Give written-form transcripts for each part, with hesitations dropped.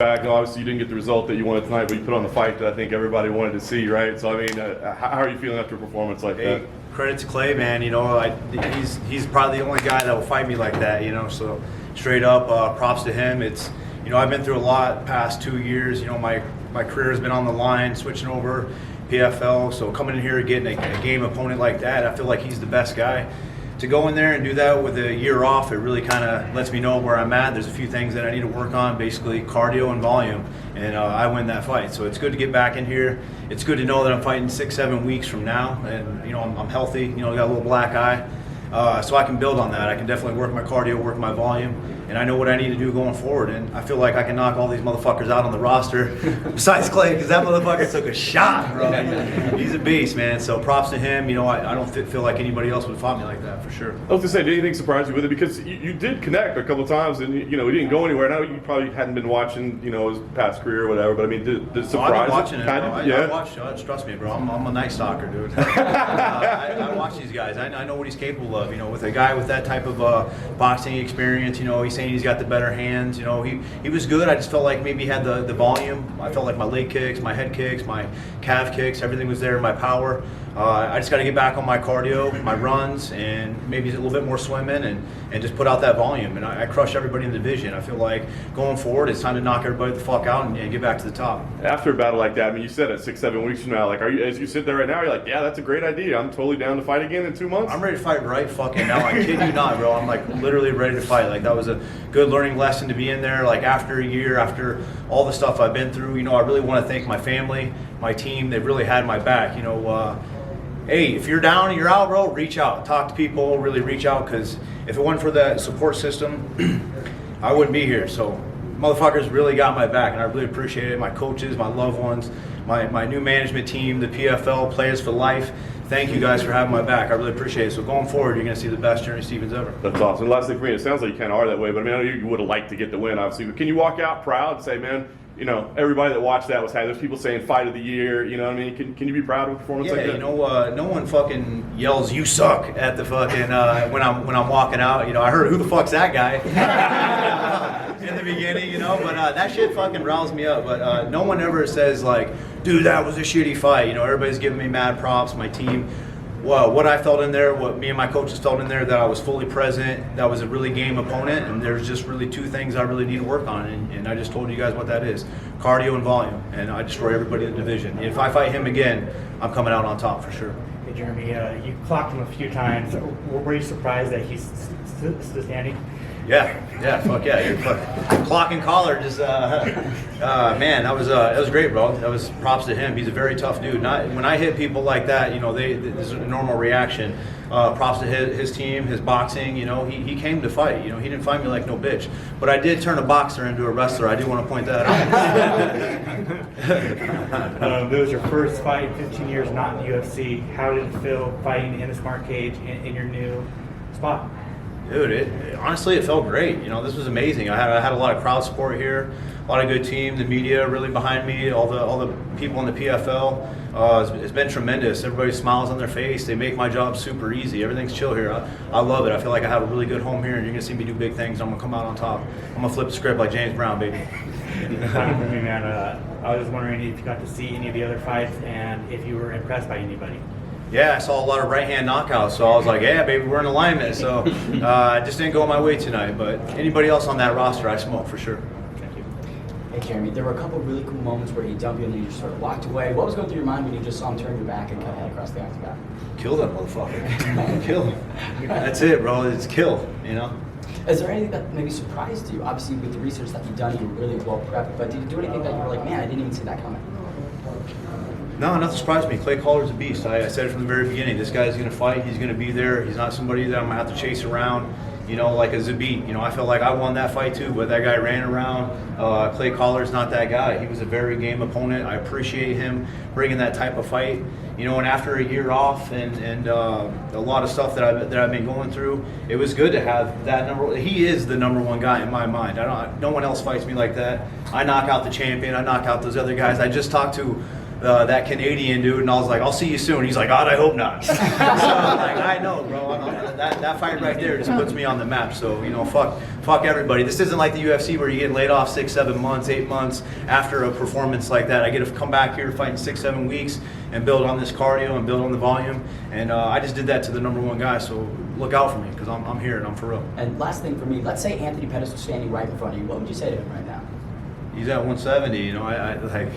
back. Obviously, you didn't get the result that you wanted tonight, but you put on the fight that I think everybody wanted to see, right? So, I mean, how are you feeling after a performance like that? Credit to Clay, man. You know, he's probably the only guy that will fight me like that. You know, so straight up, props to him. It's, you know, I've been through a lot past 2 years. You know, my career has been on the line, switching over PFL. So coming in here and getting a game opponent like that, I feel like he's the best guy. To go in there and do that with a year off, it really kind of lets me know where I'm at. There's a few things that I need to work on, basically cardio and volume, and I win that fight. So it's good to get back in here. It's good to know that I'm fighting 6-7 weeks from now, and you know I'm healthy. You know, got a little black eye, so I can build on that. I can definitely work my cardio, work my volume, and I know what I need to do going forward. And I feel like I can knock all these motherfuckers out on the roster, besides Clay, because that motherfucker took a shot, bro. He's a beast, man. So props to him. You know, I don't feel like anybody else would have fought me like that for sure. I was gonna say, did anything surprise you with it? Because you did connect a couple of times, and you know, he didn't go anywhere. Now you probably hadn't been watching, you know, his past career or whatever. But I mean, did it surprise I've been watching you? Kind of? I watch. Trust me, bro. I'm a night stalker, dude. I watch these guys. I know what he's capable of. You know, with a guy with that type of boxing experience, you know, he's saying he's got the better hands. You know, he was good. I just felt like maybe he had the volume. I felt like my leg kicks, my head kicks, my calf kicks, everything was there. My power. I just got to get back on my cardio, my runs, and maybe a little bit more swimming, and just put out that volume. And I crush everybody in the division. I feel like going forward, it's time to knock everybody the fuck out and get back to the top. After a battle like that, I mean, you said it 6-7 weeks from now. Like, are you, as you sit there right now, you're like, yeah, that's a great idea. I'm totally down to fight again in 2 months. I'm ready to fight right fucking now. I kid you not, bro. I'm like literally ready to fight. Like that was a good learning lesson to be in there. Like after a year, after all the stuff I've been through, you know, I really want to thank my family, my team. They've really had my back. You know. Hey, if you're down and you're out, bro, reach out. Talk to people, really reach out, because if it wasn't for that support system, I wouldn't be here. So motherfuckers really got my back, and I really appreciate it. My coaches, my loved ones, my new management team, the PFL, Players for Life. Thank you guys for having my back. I really appreciate it. So going forward, you're going to see the best Journey Stevens ever. That's awesome. And last thing for me, it sounds like you kind of are that way, but I mean, I know you would have liked to get the win, obviously. But can you walk out proud and say, man, you know, everybody that watched that was happy. There's people saying fight of the year, you know what I mean? Can you be proud of a performance like that? Yeah, you know, no one fucking yells "you suck" at the fucking when I'm walking out. You know, I heard who the fuck's that guy in the beginning, you know, but that shit fucking riles me up. But no one ever says like, dude, that was a shitty fight. You know, everybody's giving me mad props. My team. Well, what I felt in there, what me and my coaches felt in there, that I was fully present, that was a really game opponent, and there's just really two things I really need to work on, and I just told you guys what that is: cardio and volume, and I destroy everybody in the division. If I fight him again, I'm coming out on top for sure. Hey Jeremy, you clocked him a few times. Were you surprised that he's still standing? Yeah, fuck yeah. You're clock and collar, just man, that was great, bro. That was props to him. He's a very tough dude. When I hit people like that, you know, there's a normal reaction. Props to his team, his boxing. You know, he came to fight. You know, he didn't fight me like no bitch. But I did turn a boxer into a wrestler. I do want to point that out. It was your first fight, 15 years not in the UFC. How did it feel fighting in a smart cage in your new spot? Dude, honestly, it felt great. You know, this was amazing. I had a lot of crowd support here, a lot of good team, the media really behind me, all the people in the PFL. It's been tremendous. Everybody smiles on their face. They make my job super easy. Everything's chill here. I love it. I feel like I have a really good home here, and you're gonna see me do big things. I'm gonna come out on top. I'm gonna flip the script like James Brown, baby. Finally for me, man, I was wondering if you got to see any of the other fights and if you were impressed by anybody. Yeah, I saw a lot of right-hand knockouts, so I was like, yeah, baby, we're in alignment. So I just didn't go my way tonight, but anybody else on that roster, I smoke for sure. Thank you. Hey, Jeremy, there were a couple of really cool moments where he dumped you and you just sort of walked away. What was going through your mind when you just saw him turn your back and kind of head across the octagon? Kill that motherfucker. Kill him. That's it, bro. It's kill, you know? Is there anything that maybe surprised you? Obviously, with the research that you've done, you were really well prepped, but did you do anything that you were like, man, I didn't even see that coming? No, nothing surprised me. Clay Collar's a beast. I said it from the very beginning. This guy's going to fight. He's going to be there. He's not somebody that I'm going to have to chase around, you know, like a Zabit. You know, I felt like I won that fight too, but that guy ran around. Clay Collar's not that guy. He was a very game opponent. I appreciate him bringing that type of fight. You know, and after a year off and a lot of stuff that I've been going through, it was good to have that number. He is the number one guy in my mind. No one else fights me like that. I knock out the champion. I knock out those other guys. I just talked to that Canadian dude, and I was like, I'll see you soon. He's like, God, I hope not. So I'm like, I know, bro. That fight right there just puts me on the map. So, you know, fuck everybody. This isn't like the UFC where you get laid off 6, 7 months, 8 months after a performance like that. I get to come back here, fight in 6, 7 weeks, and build on this cardio and build on the volume. And I just did that to the #1 guy. So look out for me, because I'm here and I'm for real. And last thing for me, let's say Anthony Pettis was standing right in front of you. What would you say to him right now? He's at 170. You know, I like.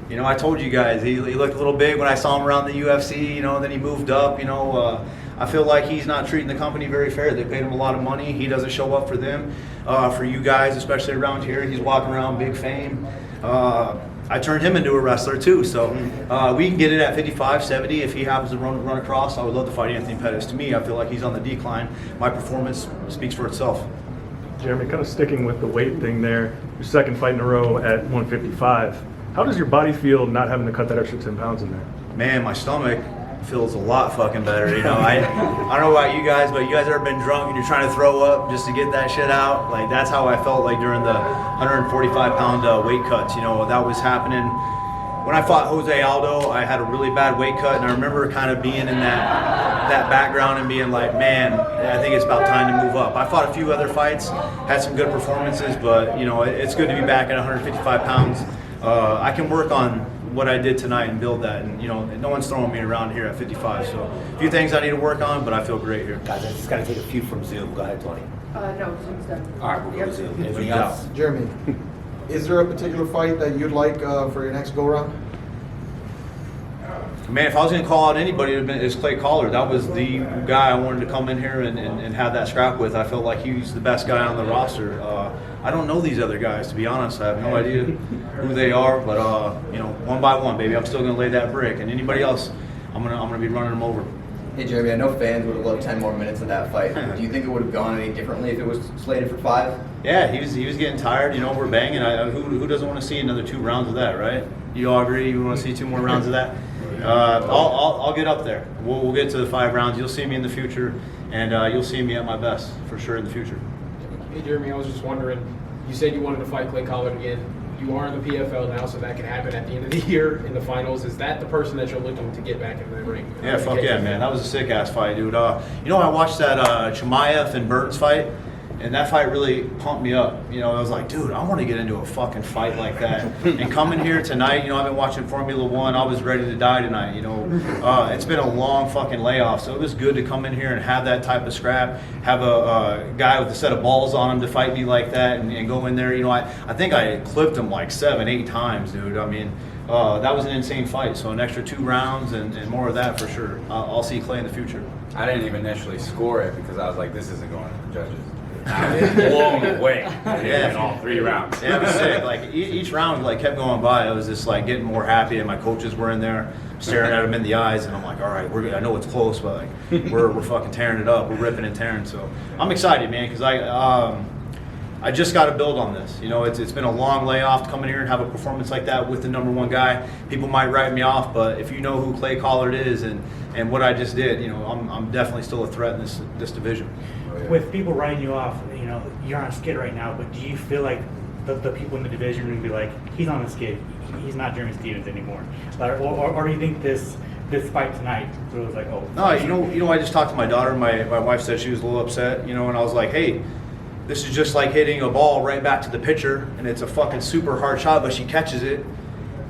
You know, I told you guys, he looked a little big when I saw him around the UFC, you know, then he moved up, you know. I feel like he's not treating the company very fair. They paid him a lot of money. He doesn't show up for them. For you guys, especially around here, he's walking around big fame. I turned him into a wrestler too, so we can get it at 55, 70 if he happens to run across. I would love to fight Anthony Pettis. To me, I feel like he's on the decline. My performance speaks for itself. Jeremy, kind of sticking with the weight thing there, your second fight in a row at 155. How does your body feel not having to cut that extra 10 pounds in there? Man, my stomach feels a lot fucking better. You know, I don't know about you guys, but you guys ever been drunk and you're trying to throw up just to get that shit out? Like, that's how I felt like during the 145-pound weight cuts. You know, that was happening. When I fought Jose Aldo, I had a really bad weight cut, and I remember kind of being in that background and being like, man, I think it's about time to move up. I fought a few other fights, had some good performances, but, you know, it's good to be back at 155 pounds. I can work on what I did tonight and build that, and you know, no one's throwing me around here at 55. So a few things I need to work on, but I feel great here. Guys, I just got to take a few from Zoom. Go ahead, Tony. No, Zoom's done. All right, we'll go to Zoom. Anything Yep. else? Jeremy, is there a particular fight that you'd like for your next go-round? Man, if I was going to call out anybody, it would have been is Clay Collard. That was the guy I wanted to come in here and have that scrap with. I felt like he was the best guy on the roster. I don't know these other guys, to be honest. I have no idea who they are, but you know, one by one, baby, I'm still going to lay that brick. And anybody else, I'm gonna be running them over. Hey Jeremy, I know fans would have loved 10 more minutes of that fight. Do you think it would have gone any differently if it was slated for 5? Yeah, he was getting tired. You know, we're banging. Who doesn't want to see another 2 rounds of that, right? You all agree? You want to see 2 more rounds of that? I'll get up there. We'll get to the 5 rounds. You'll see me in the future, and you'll see me at my best for sure in the future. Hey Jeremy, I was just wondering, you said you wanted to fight Clay Collard again. You are in the PFL now, so that can happen at the end of the year in the finals. Is that the person that you're looking to get back into the ring? Yeah, fuck yeah, man. That was a sick ass fight, dude. You know, I watched that Chimaev and Burns fight, and that fight really pumped me up. You know, I was like, dude, I want to get into a fucking fight like that. And coming here tonight, you know, I've been watching Formula One. I was ready to die tonight, you know. It's been a long fucking layoff, so it was good to come in here and have that type of scrap, have a guy with a set of balls on him to fight me like that and go in there. You know, I think I clipped him like 7, 8 times, dude. I mean, that was an insane fight. So an extra 2 rounds and more of that for sure. I'll see Clay in the future. I didn't even initially score it because I was like, this isn't going to the judges. I was blown away in all 3 rounds. Yeah, it was sick. Like each round, like kept going by. I was just like getting more happy, and my coaches were in there, staring at them in the eyes, and I'm like, all right, I know it's close, but like we're fucking tearing it up. We're ripping and tearing. So I'm excited, man, because I just got to build on this. You know, it's been a long layoff to come in here and have a performance like that with the #1 guy. People might write me off, but if you know who Clay Collard is and what I just did, you know, I'm definitely still a threat in this division. With people writing you off, you know, you're on a skid right now, but do you feel like the people in the division are going to be like, he's on a skid, he's not Jeremy Stephens anymore? Or do you think this fight tonight was like, oh? No, you know, I just talked to my daughter. My wife said she was a little upset, you know, and I was like, hey, this is just like hitting a ball right back to the pitcher, and it's a fucking super hard shot, but she catches it.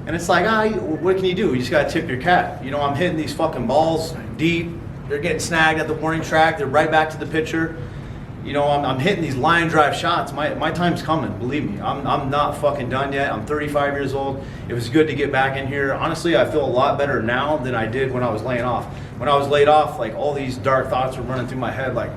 And it's like, what can you do? You just got to tip your cap. You know, I'm hitting these fucking balls deep. They're getting snagged at the warning track. They're right back to the pitcher. You know, I'm hitting these line drive shots. My time's coming, believe me. I'm not fucking done yet. I'm 35 years old. It was good to get back in here. Honestly, I feel a lot better now than I did when I was laying off. When I was laid off, like all these dark thoughts were running through my head like,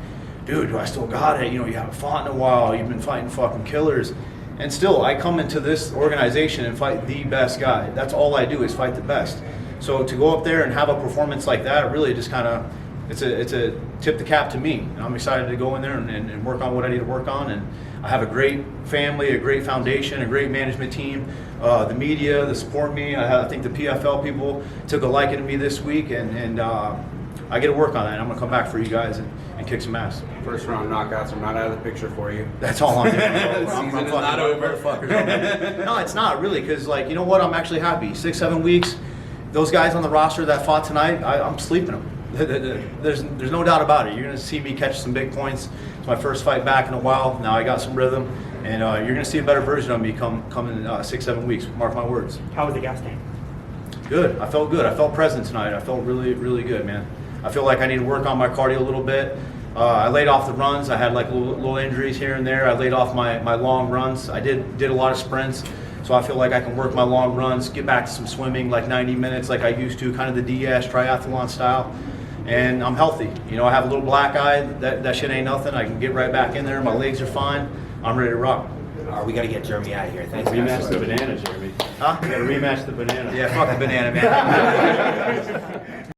dude, do I still got it? You know, you haven't fought in a while. You've been fighting fucking killers. And still, I come into this organization and fight the best guy. That's all I do is fight the best. So to go up there and have a performance like that, really just kind of, it's a tip the cap to me. And I'm excited to go in there and work on what I need to work on. And I have a great family, a great foundation, a great management team. The media, that support me. I think the PFL people took a liking to me this week, and I get to work on that. And I'm gonna come back for you guys and kick some ass. First round knockouts are not out of the picture for you. That's all I'm doing. I'm Season is fucking not over. motherfuckers. No, it's not really, because like, you know what? I'm actually happy. 6, 7 weeks. those guys on the roster that fought tonight, I'm sleeping them. There's no doubt about it. You're going to see me catch some big points. It's my first fight back in a while. Now I got some rhythm, and you're going to see a better version of me come in 6-7 weeks. Mark my words. How was the gas tank? Good. I felt good. I felt present tonight. I felt really, really good, man. I feel like I need to work on my cardio a little bit. I laid off the runs. I had like little injuries here and there. I laid off my long runs. I did a lot of sprints. So I feel like I can work my long runs, get back to some swimming, like 90 minutes like I used to, kind of the Diaz triathlon style. And I'm healthy. You know, I have a little black eye. That shit ain't nothing. I can get right back in there. My legs are fine. I'm ready to rock. We got to get Jeremy out of here. Thanks, guys. Rematch the banana, Jeremy. Huh? You got to rematch the banana. Yeah, fuck the banana, man.